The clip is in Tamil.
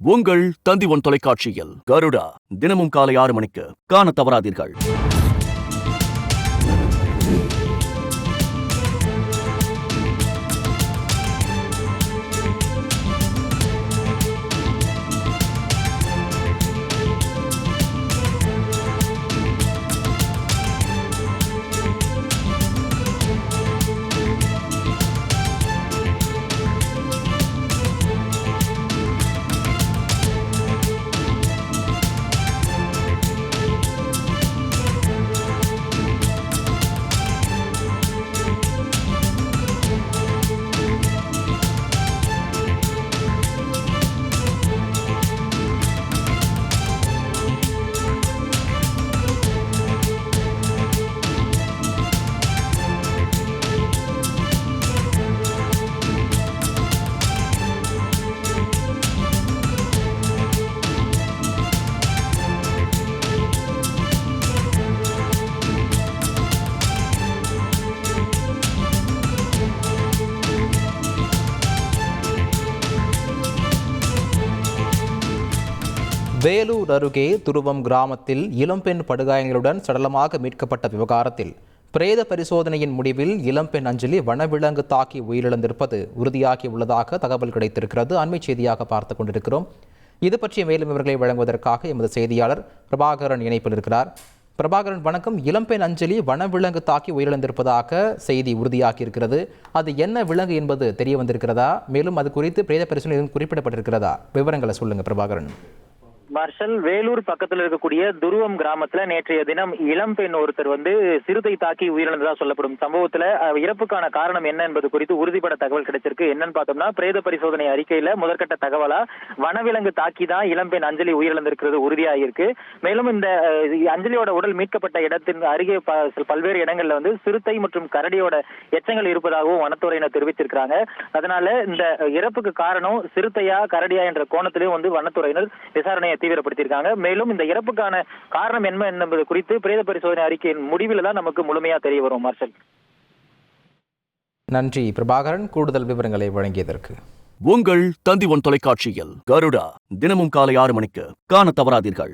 உங்கள் தந்தி ஒன் தொலைக்காட்சியில் கருடா தினமும் காலை 6 மணிக்கு காண தவறாதீர்கள். வேலூர் அருகே துருவம் கிராமத்தில் இளம்பெண் படுகாயங்களுடன் சடலமாக மீட்கப்பட்ட விவகாரத்தில் பிரேத பரிசோதனையின் முடிவில் இளம்பெண் அஞ்சலி வனவிலங்கு தாக்கி உயிரிழந்திருப்பது உறுதியாகி உள்ளதாக தகவல் கிடைத்திருக்கிறது. அண்மை செய்தியாக பார்த்துக் கொண்டிருக்கிறோம். இது பற்றிய மேலும் விவரங்களை வழங்குவதற்காக எமது செய்தியாளர் பிரபாகரன் இணைப்பில் இருக்கிறார். பிரபாகரன் வணக்கம். இளம்பெண் அஞ்சலி வனவிலங்கு தாக்கி உயிரிழந்திருப்பதாக செய்தி உறுதியாகி இருக்கிறது. அது என்ன விலங்கு என்பது தெரிய வந்திருக்கிறதா? மேலும் அது குறித்து பிரேத பரிசோதனை குறிப்பிடப்பட்டிருக்கிறதா? விவரங்களை சொல்லுங்க பிரபாகரன். மார்ஷல், வேலூர் பக்கத்தில் இருக்கக்கூடிய துருவம் கிராமத்துல நேற்றைய தினம் இளம்பெண் ஒருத்தர் சிறுத்தை தாக்கி உயிரிழந்ததா சொல்லப்படும் சம்பவத்துல இறப்புக்கான காரணம் என்ன என்பது குறித்து உறுதிப்பட தகவல் கிடைச்சிருக்கு. என்னன்னு பார்த்தோம்னா, பிரேத பரிசோதனை அறிக்கையில முதற்கட்ட தகவலா வனவிலங்கு தாக்கி தான் இளம்பெண் அஞ்சலி உயிரிழந்திருக்கிறது உறுதியாகிருக்கு. மேலும் இந்த அஞ்சலியோட உடல் மீட்கப்பட்ட இடத்தின் அருகே பல்வேறு இடங்கள்ல சிறுத்தை மற்றும் கரடியோட எச்சங்கள் இருப்பதாகவும் வனத்துறையினர் தெரிவித்திருக்கிறாங்க. அதனால இந்த இறப்புக்கு காரணம் சிறுத்தையா கரடியா என்ற கோணத்திலும் வனத்துறையினர் விசாரணையை தீவிரப்படுத்தியிருக்காங்க. மேலும் இந்த இறப்புக்கான காரணம் என்ன என்பது குறித்து பிரேத பரிசோதனை அறிக்கையின் முடிவில் தான் நமக்கு முழுமையா தெரிய வரும். மார்ஷல், நன்றி பிரபாகரன், கூடுதல் விவரங்களை வழங்கியதற்கு. உங்கள் தந்தி ஒன் தொலைக்காட்சியில் கருடா தினமும் காலை 6 மணிக்கு காண தவறாதீர்கள்.